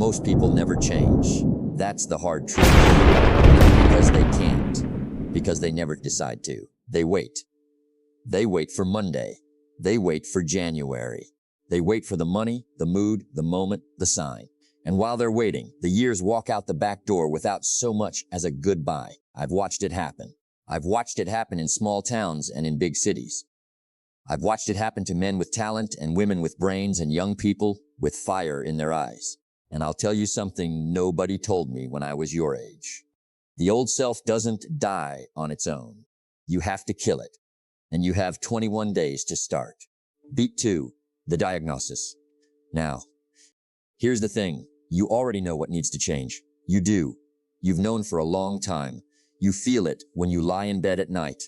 Most people never change. That's the hard truth. Not because they can't, because they never decide to. They wait. They wait for Monday. They wait for January. They wait for the money, the mood, the moment, the sign. And while they're waiting, the years walk out the back door without so much as a goodbye. I've watched it happen. I've watched it happen in small towns and in big cities. I've watched it happen to men with talent and women with brains and young people with fire in their eyes. And I'll tell you something nobody told me when I was your age. The old self doesn't die on its own. You have to kill it. And you have 21 days to start. Beat 2, the diagnosis. Now, here's the thing. You already know what needs to change. You do. You've known for a long time. You feel it when you lie in bed at night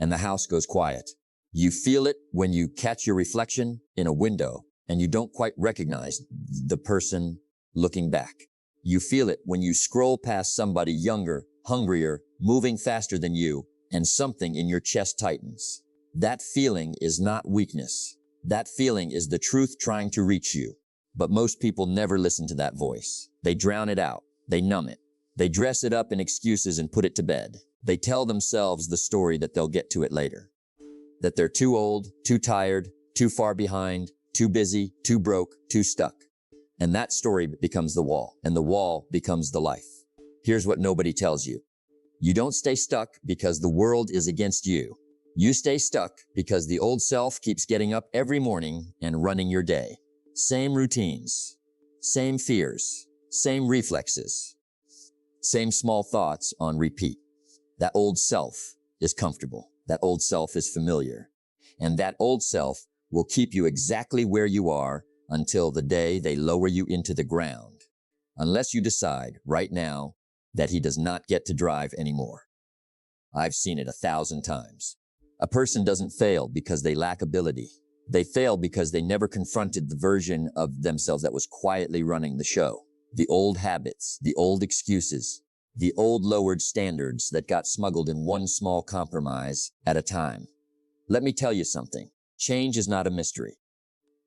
and the house goes quiet. You feel it when you catch your reflection in a window and you don't quite recognize the person looking back. You feel it when you scroll past somebody younger, hungrier, moving faster than you, and something in your chest tightens. That feeling is not weakness. That feeling is the truth trying to reach you. But most people never listen to that voice. They drown it out. They numb it. They dress it up in excuses and put it to bed. They tell themselves the story that they'll get to it later. That they're too old, too tired, too far behind, too busy, too broke, too stuck. And that story becomes the wall, and the wall becomes the life. Here's what nobody tells you. You don't stay stuck because the world is against you. You stay stuck because the old self keeps getting up every morning and running your day. Same routines, same fears, same reflexes, same small thoughts on repeat. That old self is comfortable. That old self is familiar. And that old self will keep you exactly where you are until the day they lower you into the ground. Unless you decide right now that he does not get to drive anymore. I've seen it 1,000 times. A person doesn't fail because they lack ability. They fail because they never confronted the version of themselves that was quietly running the show. The old habits, the old excuses, the old lowered standards that got smuggled in one small compromise at a time. Let me tell you something. Change is not a mystery.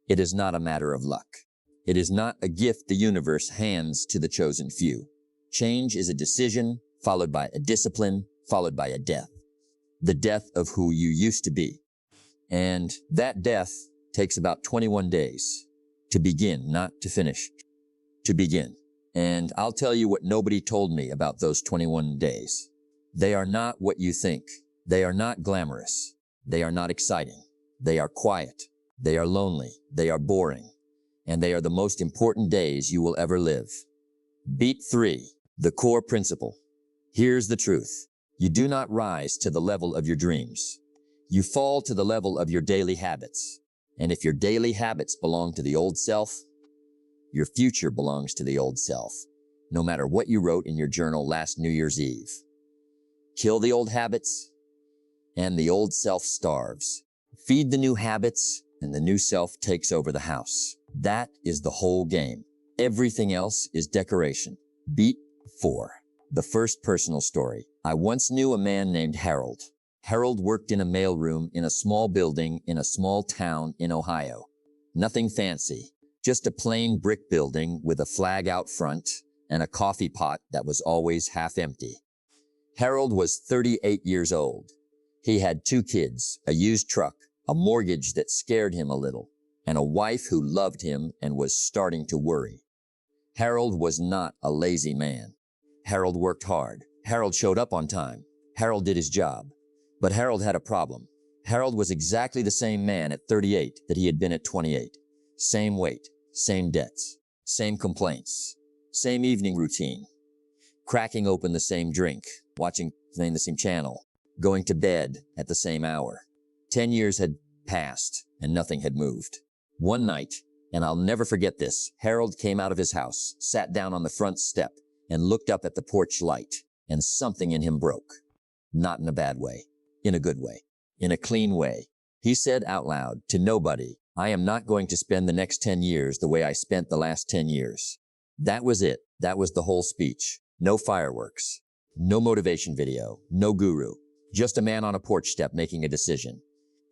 It is not a matter of luck. It is not a gift the universe hands to the chosen few. Change is a decision, followed by a discipline, followed by a death. The death of who you used to be. And that death takes about 21 days to begin, not to finish, to begin. And I'll tell you what nobody told me about those 21 days. They are not what you think. They are not glamorous. They are not exciting. They are quiet. They are lonely. They are boring. And they are the most important days you will ever live. Beat 3, the core principle. Here's the truth. You do not rise to the level of your dreams. You fall to the level of your daily habits. And if your daily habits belong to the old self, your future belongs to the old self, no matter what you wrote in your journal last New Year's Eve. Kill the old habits, and the old self starves. Feed the new habits, and the new self takes over the house. That is the whole game. Everything else is decoration. Beat 4. The first personal story. I once knew a man named Harold. Harold worked in a mailroom in a small building in a small town in Ohio. Nothing fancy, just a plain brick building with a flag out front and a coffee pot that was always half empty. Harold was 38 years old. He had 2 kids, a used truck, a mortgage that scared him a little, and a wife who loved him and was starting to worry. Harold was not a lazy man. Harold worked hard. Harold showed up on time. Harold did his job. But Harold had a problem. Harold was exactly the same man at 38 that he had been at 28. Same weight, same debts, same complaints, same evening routine, cracking open the same drink, watching the same channel, going to bed at the same hour. 10 years had passed and nothing had moved. One night, and I'll never forget this, Harold came out of his house, sat down on the front step, and looked up at the porch light, and something in him broke. Not in a bad way, in a good way, in a clean way. He said out loud to nobody, I am not going to spend the next 10 years the way I spent the last 10 years. That was it. That was the whole speech. No fireworks, no motivation video, no guru, just a man on a porch step making a decision.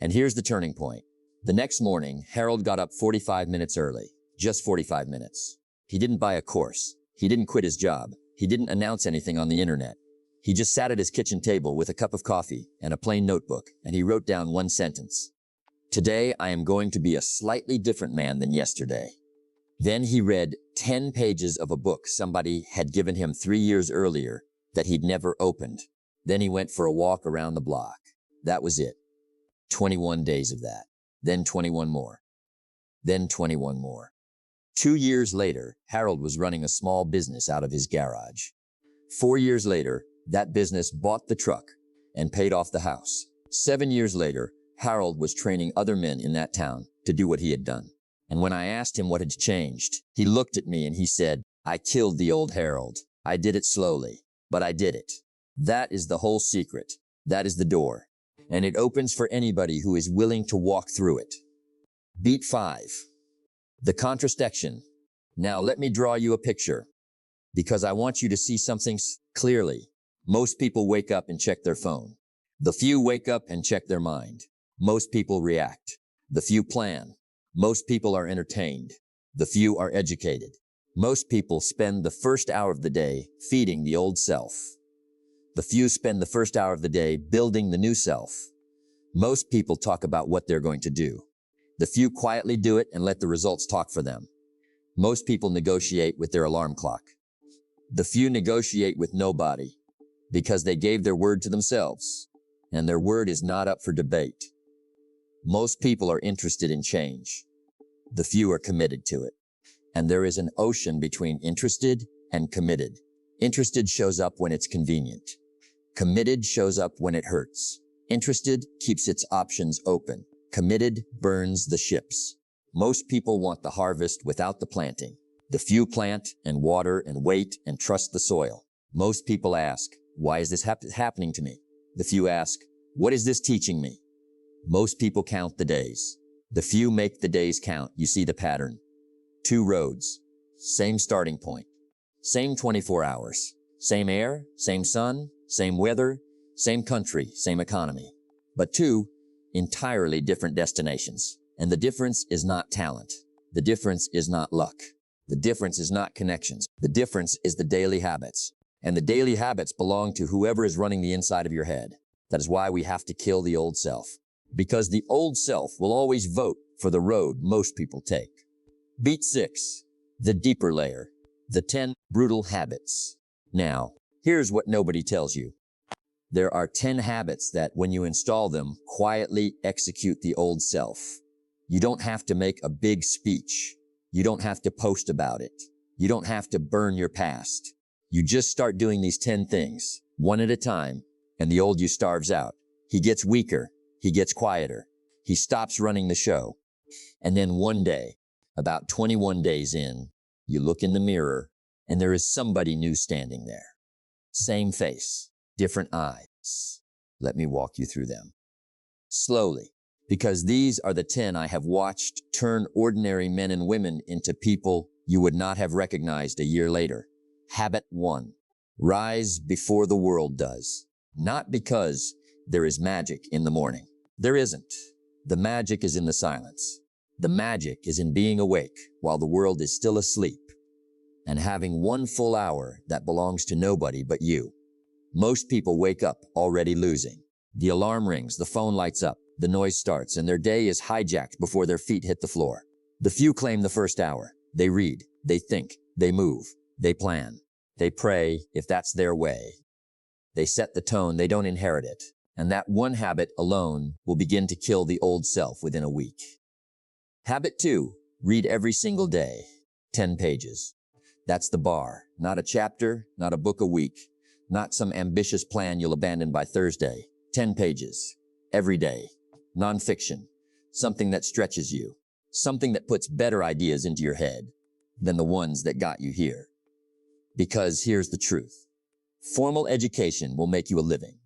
And here's the turning point. The next morning, Harold got up 45 minutes early, just 45 minutes. He didn't buy a course. He didn't quit his job. He didn't announce anything on the internet. He just sat at his kitchen table with a cup of coffee and a plain notebook, and he wrote down one sentence. Today, I am going to be a slightly different man than yesterday. Then he read 10 pages of a book somebody had given him 3 years earlier that he'd never opened. Then he went for a walk around the block. That was it. 21 days of that. Then 21 more. Then 21 more. 2 years later, Harold was running a small business out of his garage. 4 years later, that business bought the truck and paid off the house. 7 years later, Harold was training other men in that town to do what he had done. And when I asked him what had changed, he looked at me and he said, I killed the old Harold. I did it slowly, but I did it. That is the whole secret. That is the door. And it opens for anybody who is willing to walk through it. Beat 5. The contrastinction. Now let me draw you a picture, because I want you to see something clearly. Most people wake up and check their phone. The few wake up and check their mind. Most people react. The few plan. Most people are entertained. The few are educated. Most people spend the first hour of the day feeding the old self. The few spend the first hour of the day building the new self. Most people talk about what they're going to do. The few quietly do it and let the results talk for them. Most people negotiate with their alarm clock. The few negotiate with nobody because they gave their word to themselves, and their word is not up for debate. Most people are interested in change. The few are committed to it. And there is an ocean between interested and committed. Interested shows up when it's convenient. Committed shows up when it hurts. Interested keeps its options open. Committed burns the ships. Most people want the harvest without the planting. The few plant and water and wait and trust the soil. Most people ask, why is this happening to me? The few ask, what is this teaching me? Most people count the days. The few make the days count. You see the pattern. 2 roads, same starting point, same 24 hours, same air, same sun, same weather, same country, same economy, but 2 entirely different destinations. And the difference is not talent. The difference is not luck. The difference is not connections. The difference is the daily habits. And the daily habits belong to whoever is running the inside of your head. That is why we have to kill the old self. Because the old self will always vote for the road most people take. Beat 6. The deeper layer. The 10 brutal habits. Now, here's what nobody tells you. There are 10 habits that, when you install them, quietly execute the old self. You don't have to make a big speech. You don't have to post about it. You don't have to burn your past. You just start doing these 10 things, one at a time, and the old you starves out. He gets weaker. He gets quieter. He stops running the show. And then one day, about 21 days in, you look in the mirror, and there is somebody new standing there. Same face, different eyes. Let me walk you through them. Slowly, because these are the 10 I have watched turn ordinary men and women into people you would not have recognized a year later. Habit 1. Rise before the world does. Not because there is magic in the morning. There isn't. The magic is in the silence. The magic is in being awake while the world is still asleep and having 1 full hour that belongs to nobody but you. Most people wake up already losing. The alarm rings, the phone lights up, the noise starts, and their day is hijacked before their feet hit the floor. The few claim the first hour. They read, they think, they move, they plan, they pray if that's their way. They set the tone, they don't inherit it. And that one habit alone will begin to kill the old self within a week. Habit 2, read every single day, 10 pages. That's the bar, not a chapter, not a book a week, not some ambitious plan you'll abandon by Thursday. 10 pages, every day, nonfiction, something that stretches you, something that puts better ideas into your head than the ones that got you here. Because here's the truth. Formal education will make you a living.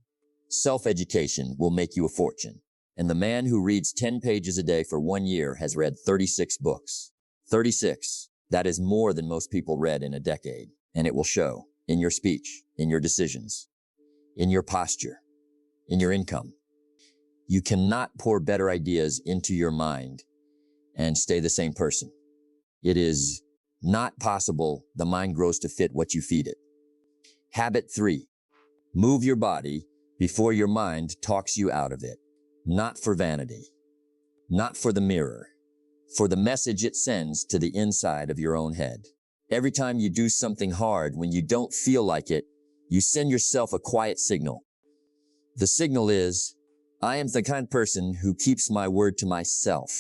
Self-education will make you a fortune. And the man who reads 10 pages a day for 1 year has read 36 books. 36. That is more than most people read in a decade. And it will show in your speech, in your decisions, in your posture, in your income. You cannot pour better ideas into your mind and stay the same person. It is Not possible. The mind grows to fit what you feed it. Habit 3. Move your body before your mind talks you out of it. Not for vanity. Not for the mirror. For the message it sends to the inside of your own head. Every time you do something hard when you don't feel like it, you send yourself a quiet signal. The signal is, I am the kind of person who keeps my word to myself.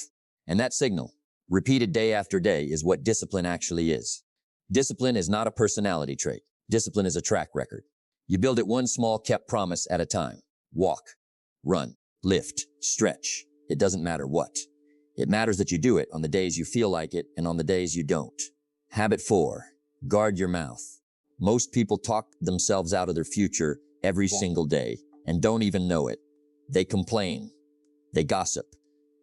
And that signal, repeated day after day, is what discipline actually is. Discipline is not a personality trait. Discipline is a track record. You build it one small kept promise at a time. Walk, run, lift, stretch. It doesn't matter what. It matters that you do it on the days you feel like it and on the days you don't. Habit 4. Guard your mouth. Most people talk themselves out of their future every single day and don't even know it. They complain. They gossip.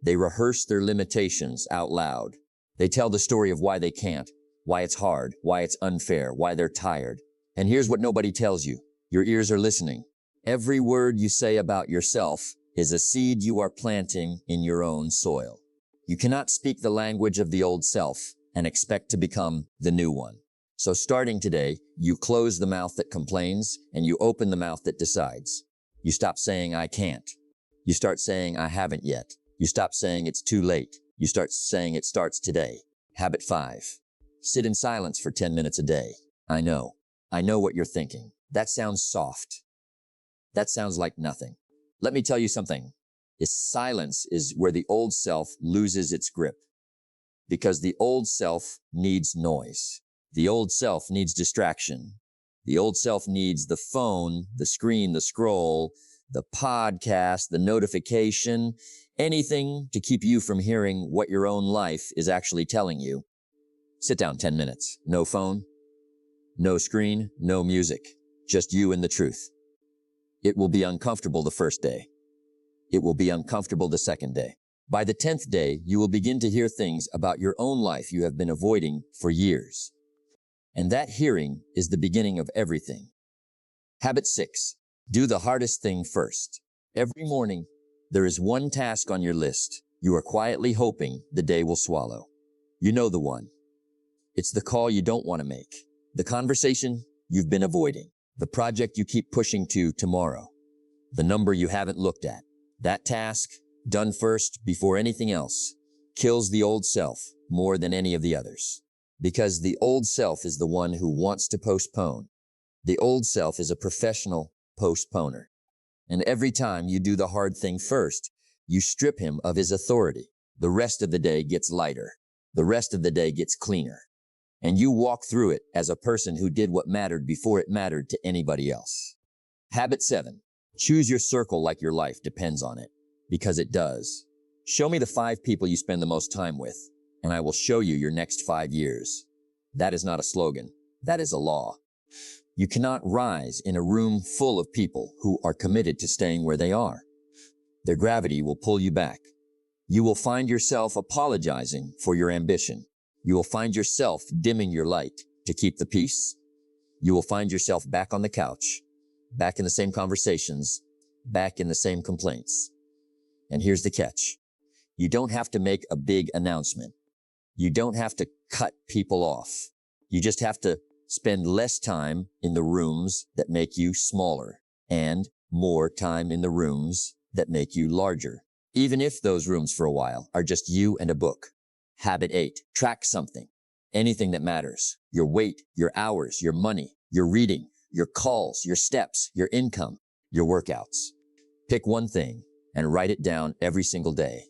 They rehearse their limitations out loud. They tell the story of why they can't, why it's hard, why it's unfair, why they're tired. And here's what nobody tells you. Your ears are listening. Every word you say about yourself is a seed you are planting in your own soil. You cannot speak the language of the old self and expect to become the new one. So starting today, you close the mouth that complains and you open the mouth that decides. You stop saying, I can't. You start saying, I haven't yet. You stop saying it's too late. You start saying it starts today. Habit 5. Sit in silence for 10 minutes a day. I know what you're thinking. That sounds soft. That sounds like nothing. Let me tell you something. Silence is where the old self loses its grip. Because the old self needs noise. The old self needs distraction. The old self needs the phone, the screen, the scroll, the podcast, the notification, anything to keep you from hearing what your own life is actually telling you. Sit down 10 minutes. No phone, no screen, no music. Just you and the truth. It will be uncomfortable the first day. It will be uncomfortable the second day. By the 10th day, you will begin to hear things about your own life you have been avoiding for years. And that hearing is the beginning of everything. Habit 6. Do the hardest thing first. Every morning, there is one task on your list you are quietly hoping the day will swallow. You know the one. It's the call you don't want to make. The conversation you've been avoiding. The project you keep pushing to tomorrow. The number you haven't looked at. That task, done first before anything else, kills the old self more than any of the others. Because the old self is the one who wants to postpone. The old self is a professional postponer. And every time you do the hard thing first, you strip him of his authority. The rest of the day gets lighter. The rest of the day gets cleaner. And you walk through it as a person who did what mattered before it mattered to anybody else. Habit 7. Choose your circle like your life depends on it. Because it does. Show me the 5 people you spend the most time with, and I will show you your next 5 years. That is not a slogan. That is a law. You cannot rise in a room full of people who are committed to staying where they are. Their gravity will pull you back. You will find yourself apologizing for your ambition. You will find yourself dimming your light to keep the peace. You will find yourself back on the couch, back in the same conversations, back in the same complaints. And here's the catch. You don't have to make a big announcement. You don't have to cut people off. You just have to spend less time in the rooms that make you smaller and more time in the rooms that make you larger. Even if those rooms for a while are just you and a book. Habit 8. Track something. Anything that matters. Your weight, your hours, your money, your reading, your calls, your steps, your income, your workouts. Pick one thing and write it down every single day.